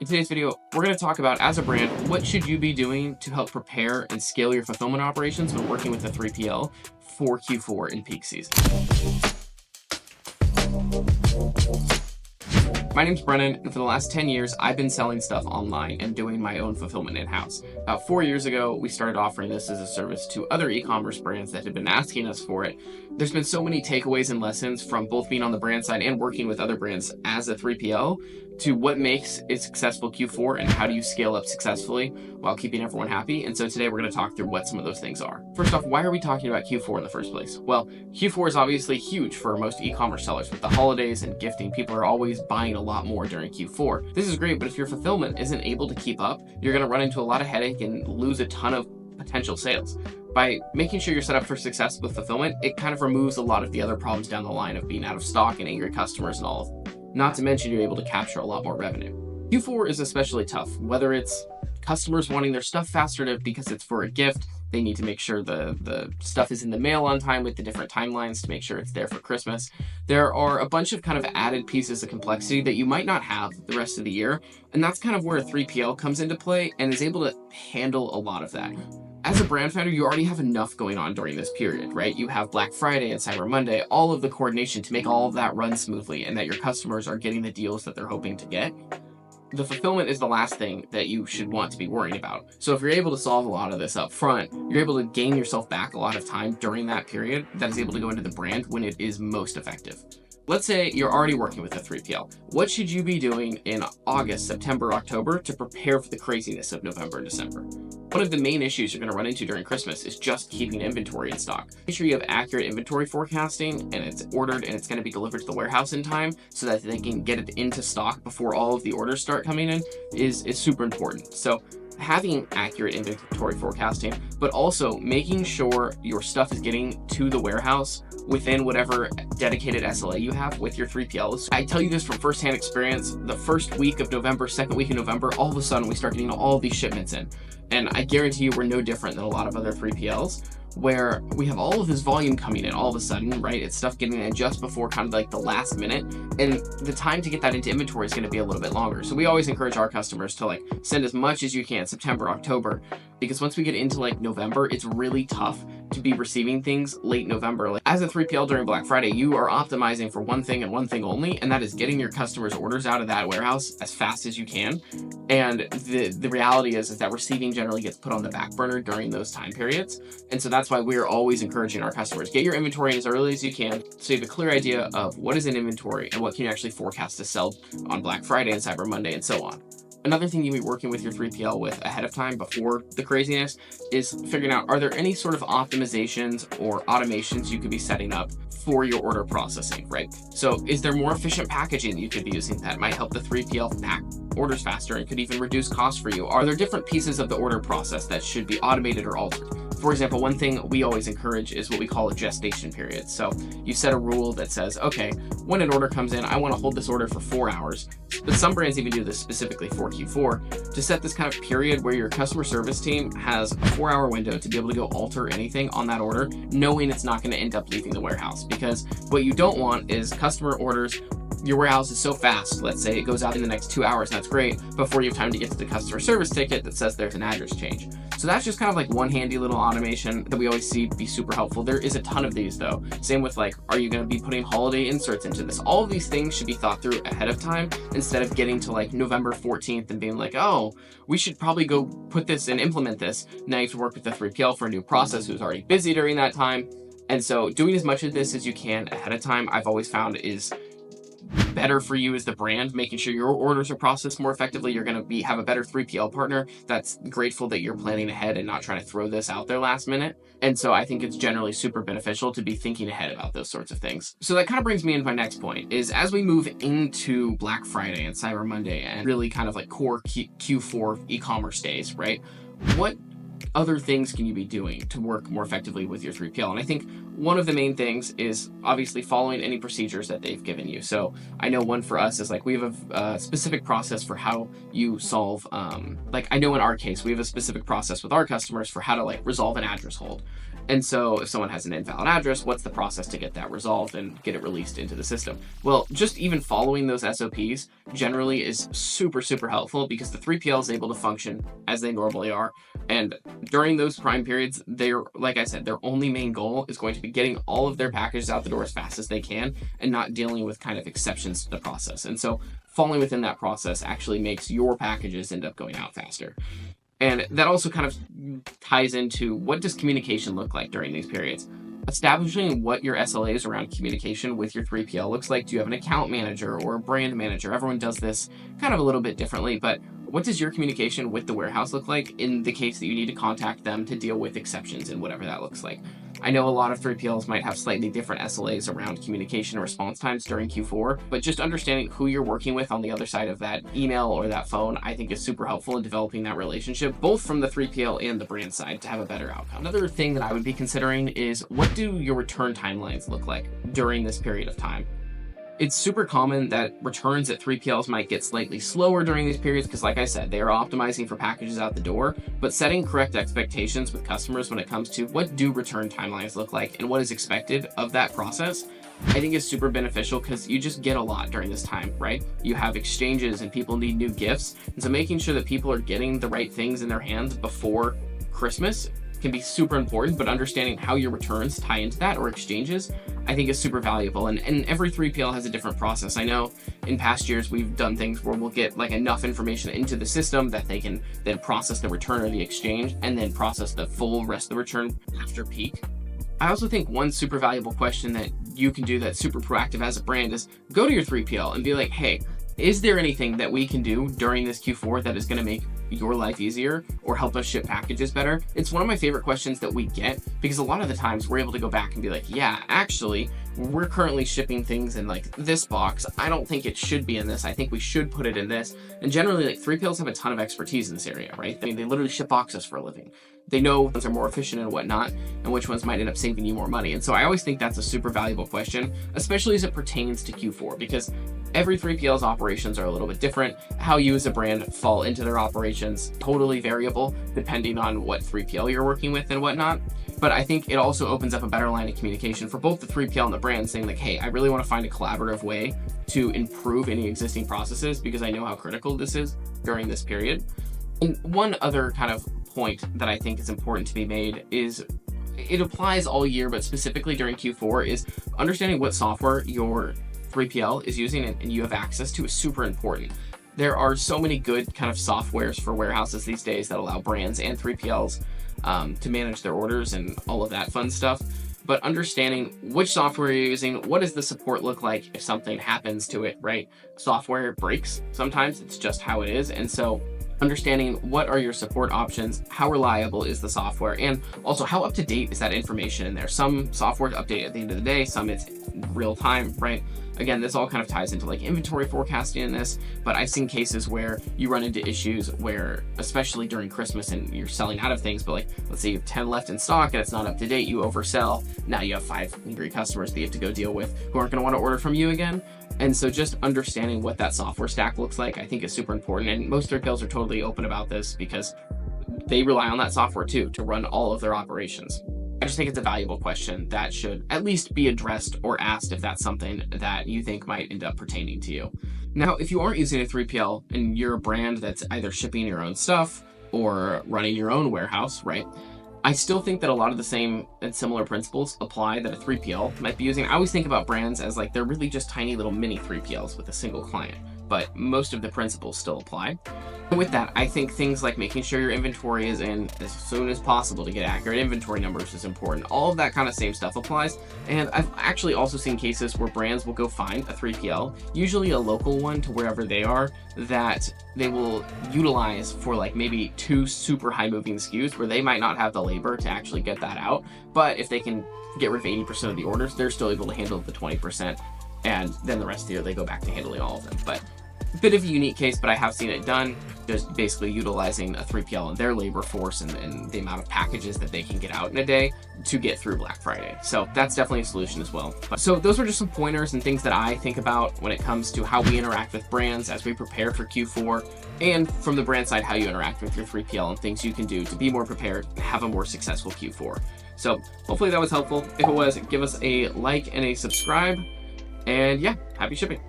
In today's video, we're going to talk about, as a brand, what should you be doing to help prepare and scale your fulfillment operations when working with a 3PL for Q4 in peak season. My name's Brennan, and for the last 10 years, I've been selling stuff online and doing my own fulfillment in-house. About 4 years ago, we started offering this as a service to other e-commerce brands that had been asking us for it. There's been so many takeaways and lessons from both being on the brand side and working with other brands as a 3PL to what makes a successful Q4 and how do you scale up successfully while keeping everyone happy. And so today we're going to talk through what some of those things are. First off, why are we talking about Q4 in the first place? Well, Q4 is obviously huge for most e-commerce sellers. With the holidays and gifting, people are always buying a lot more during Q4. This is great, but if your fulfillment isn't able to keep up, you're going to run into a lot of headache and lose a ton of potential sales. By making sure you're set up for success with fulfillment, it kind of removes a lot of the other problems down the line of being out of stock and angry customers and all. Not to mention, you're able to capture a lot more revenue. Q4 is especially tough, whether it's customers wanting their stuff faster because it's for a gift. They need to make sure the stuff is in the mail on time with the different timelines to make sure it's there for Christmas. There are a bunch of kind of added pieces of complexity that you might not have the rest of the year. And that's kind of where a 3PL comes into play and is able to handle a lot of that. As a brand founder, you already have enough going on during this period, right? You have Black Friday and Cyber Monday, all of the coordination to make all of that run smoothly and that your customers are getting the deals that they're hoping to get. The fulfillment is the last thing that you should want to be worrying about. So if you're able to solve a lot of this up front, you're able to gain yourself back a lot of time during that period that is able to go into the brand when it is most effective. Let's say you're already working with a 3PL. What should you be doing in August, September, October to prepare for the craziness of November and December? One of the main issues you're going to run into during Christmas is just keeping inventory in stock. Make sure you have accurate inventory forecasting and it's ordered and it's going to be delivered to the warehouse in time so that they can get it into stock before all of the orders start coming in is super important. So having accurate inventory forecasting, but also making sure your stuff is getting to the warehouse within whatever dedicated SLA you have with your 3PLs. I tell you this from firsthand experience. The first week of November, second week of November, all of a sudden we start getting all of these shipments in. And I guarantee you we're no different than a lot of other 3PLs where we have all of this volume coming in all of a sudden, right? It's stuff getting in just before kind of like the last minute. And the time to get that into inventory is going to be a little bit longer. So we always encourage our customers to like send as much as you can, September, October, because once we get into like November, it's really tough to be receiving things late November. Like as a 3PL during Black Friday, you are optimizing for one thing and one thing only, and that is getting your customers' orders out of that warehouse as fast as you can. And the reality is that receiving generally gets put on the back burner during those time periods. And so that's why we're always encouraging our customers, get your inventory as early as you can so you have a clear idea of what is in inventory and what can you actually forecast to sell on Black Friday and Cyber Monday and so on. Another thing you'll be working with your 3PL with ahead of time before the craziness is figuring out, are there any sort of optimizations or automations you could be setting up for your order processing, right? So is there more efficient packaging you could be using that might help the 3PL pack orders faster and could even reduce costs for you? Are there different pieces of the order process that should be automated or altered? For example, one thing we always encourage is what we call a gestation period. So you set a rule that says, okay, when an order comes in, I want to hold this order for 4 hours. But some brands even do this specifically for Q4 to set this kind of period where your customer service team has a 4-hour window to be able to go alter anything on that order, knowing it's not going to end up leaving the warehouse. Because what you don't want is customer orders, your warehouse is so fast, let's say it goes out in the next 2 hours, and that's great, before you have time to get to the customer service ticket that says there's an address change. So that's just kind of like one handy little automation that we always see be super helpful. There is a ton of these though. Same with like, are you going to be putting holiday inserts into this? All of these things should be thought through ahead of time instead of getting to like November 14th and being like, oh, we should probably go put this and implement this. Now you have to work with the 3PL for a new process who's already busy during that time. And so doing as much of this as you can ahead of time, I've always found is better for you as the brand, making sure your orders are processed more effectively. You're going to have a better 3PL partner that's grateful that you're planning ahead and not trying to throw this out there last minute. And so I think it's generally super beneficial to be thinking ahead about those sorts of things. So that kind of brings me into my next point is as we move into Black Friday and Cyber Monday and really kind of like core Q4 e-commerce days, right? What other things can you be doing to work more effectively with your 3PL? And I think one of the main things is obviously following any procedures that they've given you. So I know one for us is like we have a specific process for how you solve, like I know in our case, we have a specific process with our customers for how to like resolve an address hold. And so if someone has an invalid address, what's the process to get that resolved and get it released into the system? Well, just even following those SOPs generally is super, super helpful because the 3PL is able to function as they normally are. And during those prime periods, they're, like I said, their only main goal is going to be getting all of their packages out the door as fast as they can and not dealing with kind of exceptions to the process. And so falling within that process actually makes your packages end up going out faster. And that also kind of ties into what does communication look like during these periods? Establishing what your SLAs around communication with your 3PL looks like. Do you have an account manager or a brand manager? Everyone does this kind of a little bit differently, but what does your communication with the warehouse look like in the case that you need to contact them to deal with exceptions and whatever that looks like? I know a lot of 3PLs might have slightly different SLAs around communication and response times during Q4, but just understanding who you're working with on the other side of that email or that phone, I think is super helpful in developing that relationship, both from the 3PL and the brand side, to have a better outcome. Another thing that I would be considering is what do your return timelines look like during this period of time? It's super common that returns at 3PLs might get slightly slower during these periods because, like I said, they are optimizing for packages out the door, but setting correct expectations with customers when it comes to what do return timelines look like and what is expected of that process, I think is super beneficial because you just get a lot during this time, right? You have exchanges and people need new gifts, and so making sure that people are getting the right things in their hands before Christmas can be super important, but understanding how your returns tie into that or exchanges, I think is super valuable. And every 3PL has a different process. I know in past years, we've done things where we'll get like enough information into the system that they can then process the return or the exchange and then process the full rest of the return after peak. I also think one super valuable question that you can do that's super proactive as a brand is go to your 3PL and be like, hey, is there anything that we can do during this Q4 that is going to make your life easier or help us ship packages better? It's one of my favorite questions that we get because a lot of the times we're able to go back and be like, yeah, actually, we're currently shipping things in like this box. I don't think it should be in this. I think we should put it in this. And generally, like 3PLs have a ton of expertise in this area, right? I mean, they literally ship boxes for a living. They know which ones are more efficient and whatnot, and which ones might end up saving you more money. And so I always think that's a super valuable question, especially as it pertains to Q4, because every 3PL's operations are a little bit different. How you as a brand fall into their operations, totally variable depending on what 3PL you're working with and whatnot. But I think it also opens up a better line of communication for both the 3PL and the brand, saying like, hey, I really want to find a collaborative way to improve any existing processes because I know how critical this is during this period. And one other kind of point that I think is important to be made is it applies all year, but specifically during Q4 is understanding what software your 3PL is using and you have access to is super important. There are so many good kind of softwares for warehouses these days that allow brands and 3PLs to manage their orders and all of that fun stuff. But understanding which software you're using, what does the support look like if something happens to it, right? Software breaks sometimes, it's just how it is. And so understanding what are your support options, how reliable is the software, and also how up to date is that information in there. Some software update at the end of the day, some it's real time, right? Again, this all kind of ties into like inventory forecasting in this, but I've seen cases where you run into issues where, especially during Christmas and you're selling out of things, but like, let's say you have 10 left in stock and it's not up to date, you oversell. Now you have 5 angry customers that you have to go deal with who aren't going to want to order from you again. And so just understanding what that software stack looks like, I think is super important. And most 3PLs are totally open about this because they rely on that software too to run all of their operations. I just think it's a valuable question that should at least be addressed or asked if that's something that you think might end up pertaining to you. Now, if you aren't using a 3PL and you're a brand that's either shipping your own stuff or running your own warehouse, right? I still think that a lot of the same and similar principles apply that a 3PL might be using. I always think about brands as like they're really just tiny little mini 3PLs with a single client, but most of the principles still apply. And with that, I think things like making sure your inventory is in as soon as possible to get accurate inventory numbers is important. All of that kind of same stuff applies. And I've actually also seen cases where brands will go find a 3PL, usually a local one to wherever they are, that they will utilize for like maybe 2 super high moving SKUs where they might not have the labor to actually get that out. But if they can get rid of 80% of the orders, they're still able to handle the 20%. And then the rest of the year, they go back to handling all of them. But a bit of a unique case, but I have seen it done. just basically utilizing a 3PL and their labor force and the amount of packages that they can get out in a day to get through Black Friday. So that's definitely a solution as well. So those were just some pointers and things that I think about when it comes to how we interact with brands as we prepare for Q4, and from the brand side, how you interact with your 3PL and things you can do to be more prepared and have a more successful Q4. So hopefully that was helpful. If it was, give us a like and a subscribe. And yeah, happy shipping.